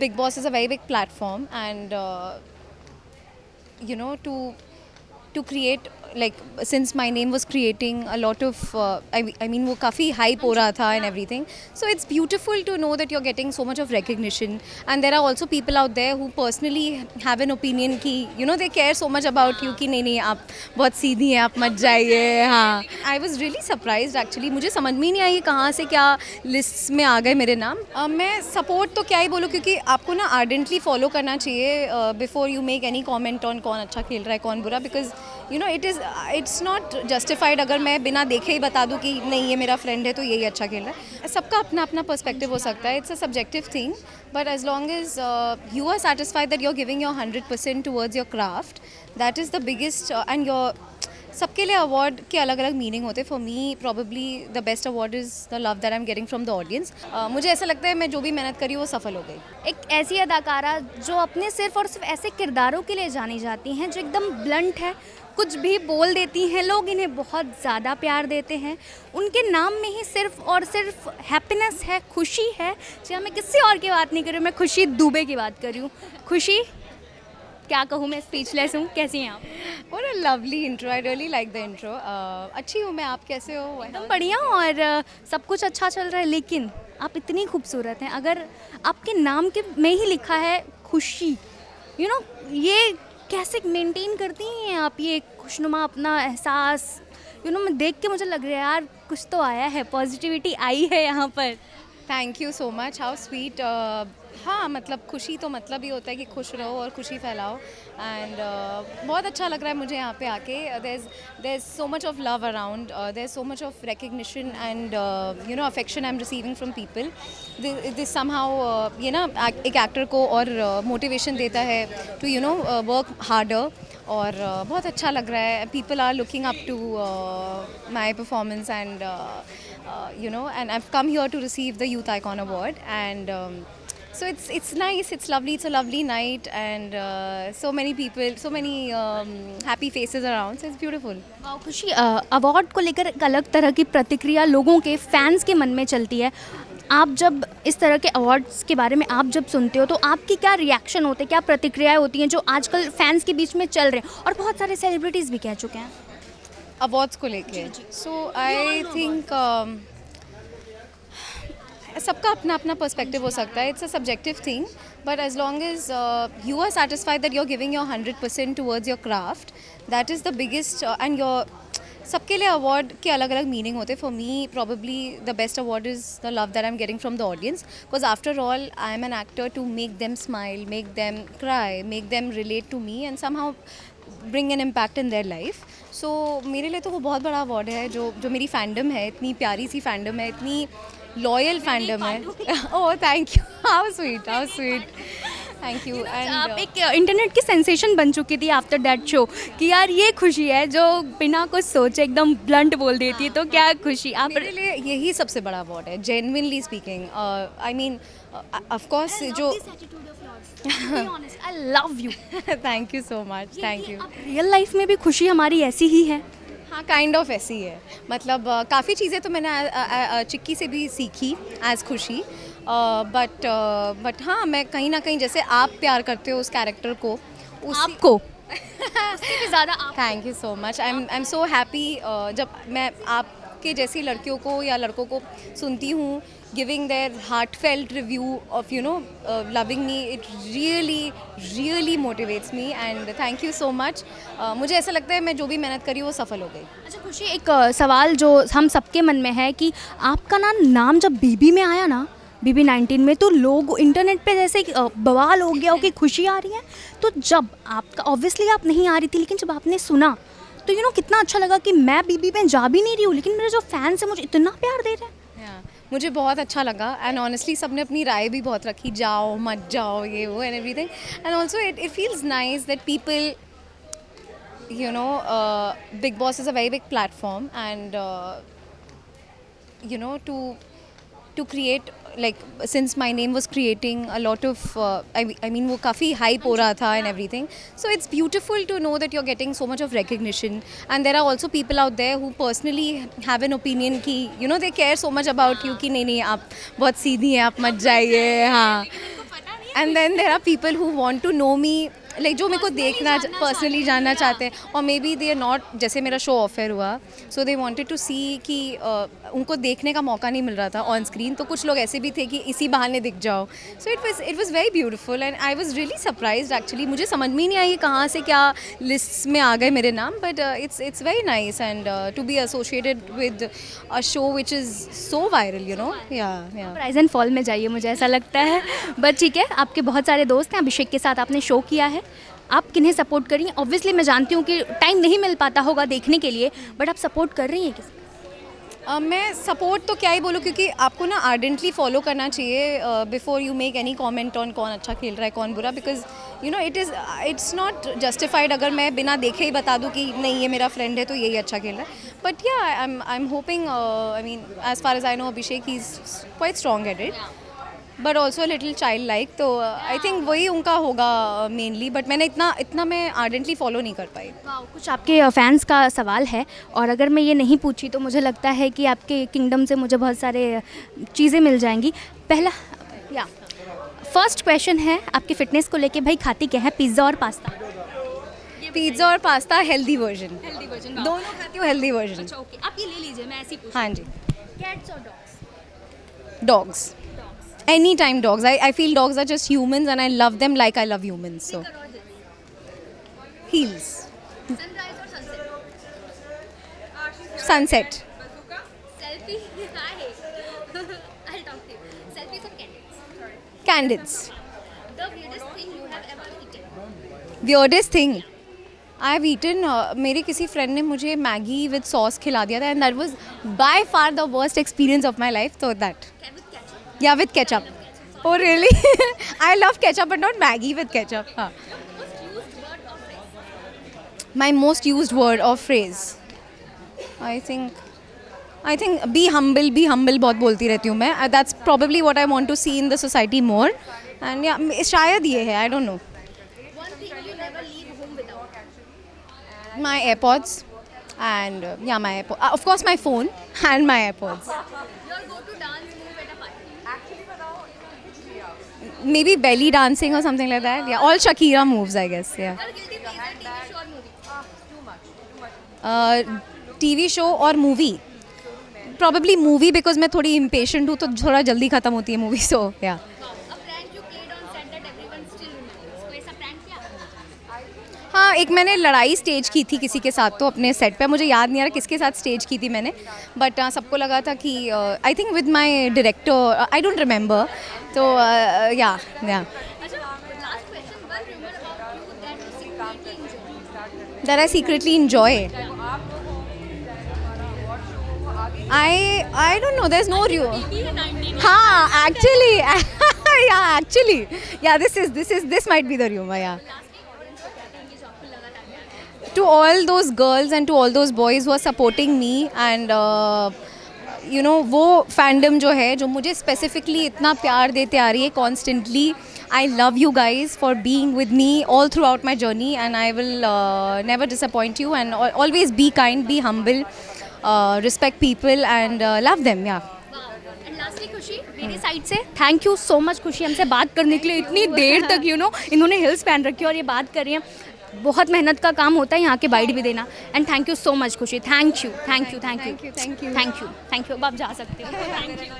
Big Boss is a very big platform, and to create, like, since my name was creating a lot of I mean वो काफ़ी hype हो रहा था and everything, so it's beautiful to know that you're getting so much of recognition, and there are also people out there who personally have an opinion कि they care so much about you कि नहीं नहीं आप बहुत सीधी हैं, आप मत जाइए. हाँ, I was really surprised actually. मुझे समझ में ही नहीं आई कहाँ से क्या लिस्ट में आ गए मेरे नाम. मैं सपोर्ट तो क्या ही बोलूँ, क्योंकि आपको ना आर्डेंटली फॉलो करना चाहिए before you make any comment on कौन अच्छा खेल रहा है कौन बुरा, बिकॉज इट्स नॉट जस्टिफाइड अगर मैं बिना देखे ही बता दूं कि नहीं ये मेरा फ्रेंड है तो यही अच्छा खेल रहा है. सबका अपना अपना पर्सपेक्टिव हो सकता है. It's a subjective thing, but as long as you are satisfied that you are giving your 100% towards your craft, that is the biggest. And your सबके लिए अवार्ड के अलग अलग मीनिंग होते हैं. For me probably the best award is the love that I am getting from the audience. मुझे ऐसा लगता है मैं जो भी मेहनत करी वो सफल हो गई. एक ऐसी अदाकारा जो अपने सिर्फ और सिर्फ ऐसे किरदारों के लिए जानी जाती हैं जो एकदम ब्लंट है, कुछ भी बोल देती हैं, लोग इन्हें बहुत ज़्यादा प्यार देते हैं. उनके नाम में ही सिर्फ और सिर्फ हैप्पीनेस है, खुशी है. चाहे मैं किसी और की बात नहीं कर रही हूँ, मैं खुशी दुबे की बात कर रही हूँ. खुशी, क्या कहूँ, मैं स्पीचलेस हूँ. कैसी हैं आप? What a lovely intro. I really like the intro. अच्छी हूँ मैं, आप कैसे हो? एकदम बढ़िया. और सब कुछ अच्छा चल रहा है, लेकिन आप इतनी खूबसूरत हैं. अगर आपके नाम के में ही लिखा है खुशी, ये कैसे मेंटेन करती हैं आप ये खुशनुमा अपना एहसास? मैं देख के मुझे लग रहा है यार कुछ तो आया है, पॉजिटिविटी आई है यहाँ पर. Thank you so much, how sweet. हाँ, मतलब खुशी तो मतलब ही होता है कि खुश रहो और खुशी फैलाओ. एंड बहुत अच्छा लग रहा है मुझे यहाँ पे आके. There is so much of love around, there is so much of recognition and affection I am receiving from people. This somehow एक एक्टर को और मोटिवेशन देता है टू वर्क हार्डर. और बहुत अच्छा लग रहा है. People are looking up to my performance, and and I've come here to receive the Youth Icon Award, and so it's nice, it's lovely, it's a lovely night, and so many people, so many happy faces around, so it's beautiful. वाह खुशी, award को लेकर एक अलग तरह की प्रतिक्रिया लोगों के, फैंस के मन में चलती है. आप जब इस तरह के अवार्ड्स के बारे में आप जब सुनते हो तो आपकी क्या रिएक्शन होते हैं, क्या प्रतिक्रियाएं होती हैं जो आजकल फैंस के बीच में चल रहे हैं और बहुत सारे सेलिब्रिटीज़ भी कह चुके हैं अवार्ड्स को लेके? सो आई थिंक सबका अपना अपना पर्सपेक्टिव हो सकता है. It's a subjective thing, but as long as you are satisfied that you are giving your 100% towards your craft, that is the biggest. And your सबके लिए अवार्ड के अलग अलग मीनिंग होते हैं. For me probably the best award is the love that I am getting from the audience, because after all I am an actor to make them smile, make them cry, make them relate to me, and somehow bring an impact in their life. So मेरे लिए तो वो बहुत बड़ा award है. जो मेरी fandom है, इतनी प्यारी सी फैंडम है, इतनी लॉयल फैंडम है. Oh thank you, how sweet, how sweet. Thank you. And आप एक इंटरनेट की सेंसेशन बन चुकी थी आफ्टर दैट शो कि यार ये खुशी है जो बिना कुछ सोचे एकदम ब्लंट बोल देती है. तो क्या खुशी, आप मेरे लिए यही सबसे बड़ा अवार्ड है, genuinely speaking. I mean of course जो I love you. Thank you so much, thank you. Real life में भी खुशी हमारी ऐसी ही है. हाँ, काइंड ऑफ ऐसी है. मतलब काफ़ी चीज़ें तो मैंने चिक्की से भी सीखी एज खुशी, बट हाँ, मैं कहीं ना कहीं, जैसे आप प्यार करते हो उस कैरेक्टर को, आपको उससे भी ज़्यादा आप. Thank you so much. I am so happy जब मैं आपके जैसी लड़कियों को या लड़कों को सुनती हूँ giving their heartfelt review of loving me. It really motivates me, and thank you so much. मुझे ऐसा लगता है मैं जो भी मेहनत करी वो सफल हो गई. अच्छा खुशी, एक सवाल जो हम सबके मन में है कि आपका नाम जब बीबी में आया ना, BB19 में, तो लोग इंटरनेट पे जैसे बवाल हो गया हो कि खुशी आ रही है. तो जब आपका, ऑब्वियसली आप नहीं आ रही थी, लेकिन जब आपने सुना तो कितना अच्छा लगा कि मैं बीबी में जा भी नहीं रही हूँ, लेकिन मेरे जो फैंस हैं मुझे इतना प्यार दे रहे हैं. मुझे बहुत अच्छा लगा. एंड ऑनेस्टली सबने अपनी राय भी बहुत रखी, जाओ मत जाओ, ये वो and everything. And also it feels nice that people, Big Boss is a very big platform, and to create, like, since my name was creating a lot of I mean वो काफ़ी hype हो रहा था and everything, so it's beautiful to know that you're getting so much of recognition, and there are also people out there who personally have an opinion कि they care so much about you कि नहीं नहीं आप बहुत सीधी हैं, आप मत जाइए. हाँ, पता नहीं and then there are people who want to know me, like जो मेरे को देखना पर्सनली जानना चाहते हैं, और maybe they are not, जैसे मेरा शो ऑफर हुआ, सो दे वांटेड टू सी कि उनको देखने का मौका नहीं मिल रहा था ऑन स्क्रीन, तो कुछ लोग ऐसे भी थे कि इसी बहाने दिख जाओ. So it was very beautiful and I was really surprised actually. मुझे समझ में ही नहीं आई कहाँ से क्या लिस्ट्स में आ गए मेरे नाम, but it's very nice and to be associated with a show which is so viral, you know. या राइज एंड फॉल में जाइए, मुझे ऐसा लगता है. बट ठीक है, आपके बहुत सारे दोस्त हैं, अभिषेक के साथ आपने शो किया है, आप किन्हें सपोर्ट कर रही हैं? ऑब्वियसली मैं जानती हूँ कि टाइम नहीं मिल पाता होगा देखने के लिए, बट आप सपोर्ट कर रही हैं किसी? मैं सपोर्ट तो क्या ही बोलूँ, क्योंकि आपको ना आर्डेंटली फॉलो करना चाहिए before you make any comment on कौन अच्छा खेल रहा है कौन बुरा, because you know it's not justified अगर मैं बिना देखे ही बता दूँ कि नहीं ये मेरा फ्रेंड है तो यही अच्छा खेल रहा है. But yeah I am hoping, I mean as far as I know Abhishek he is quite strong at it, but also little child like, तो आई थिंक वही उनका होगा मेनली. बट मैंने इतना मैं आर्डेंटली फॉलो नहीं कर पाई. कुछ आपके फैंस का सवाल है, और अगर मैं ये नहीं पूछी तो मुझे लगता है कि आपके किंगडम से मुझे बहुत सारे चीज़ें मिल जाएंगी. पहला या फर्स्ट क्वेश्चन है आपके फिटनेस को लेके, भाई खाती क्या है, पिज़्ज़ा और पास्ता? पिज़्ज़ा और पास्ता हेल्दी वर्जन, वर्जन दोनों खाती हूँ हेल्दी वर्जन. अच्छा ओके, आप ये ले लीजिए, मैं ऐसे ही पूछ. हाँ जी. कैट्स और dogs? Dogs. Anytime dogs. I feel dogs are just humans and I love them like I love humans. So heels. Sunrise और sunset? Sunset. Selfie hi I talk to you. Selfies और candids? Candids. The weirdest thing you have ever eaten? Weirdest thing I've eaten. मेरे किसी friend ने मुझे Maggi with sauce खिला दिया था and that was by far the worst experience of my life. तो that या with ketchup. Oh really? I love ketchup but not Maggie with ketchup. हाँ. My most used word or phrase. I think be humble बहुत बोलती रहती हूँ मैं. That's probably what I want to see in the society more. And yeah, शायद ये है. I don't know. One thing you never leave home without? My AirPods and yeah, my AirPods. Of course, my phone and my AirPods. Your go-to dance move at a party? Maybe belly dancing or something like that. Yeah, all Shakira moves, I guess. Yeah. Your guilty pleasure TV show or movie? TV show or movie? Probably movie because मैं थोड़ी impatient हूँ तो थोड़ा जल्दी ख़त्म होती है movie. So yeah. A prank you played on set that everyone still remembers? कोई ऐसा prank किया? हाँ, एक मैंने लड़ाई स्टेज की थी किसी के साथ तो अपने सेट पे, मुझे याद नहीं आ रहा किसके साथ स्टेज की थी मैंने, बट सबको लगा था कि I think with my director, I don't remember. तो या अच्छा, last question, one rumor about you that that you secretly enjoy? I secretly enjoy. I don't know. There's no rumor. हाँ, actually, yeah, actually, yeah. This might be the rumor. Yeah. To all those girls and to all those boys who are supporting me and you know वो fandom जो है जो मुझे specifically इतना प्यार देते आ रही है constantly. I love you guys for being with me all throughout my journey and I will never disappoint you and always be kind, be humble, respect people and love them. Yeah. And lastly खुशी मेरी side से thank you so much खुशी, हमसे बात करने के लिए इतनी देर तक. यू नो इन्होंने हिल्स पहन रखी है और ये बात कर रही हैं. बहुत मेहनत का काम होता है यहाँ के बाइट भी देना. And thank you so much Khushi. Thank you. अब आप जा सकते हो. Thank you.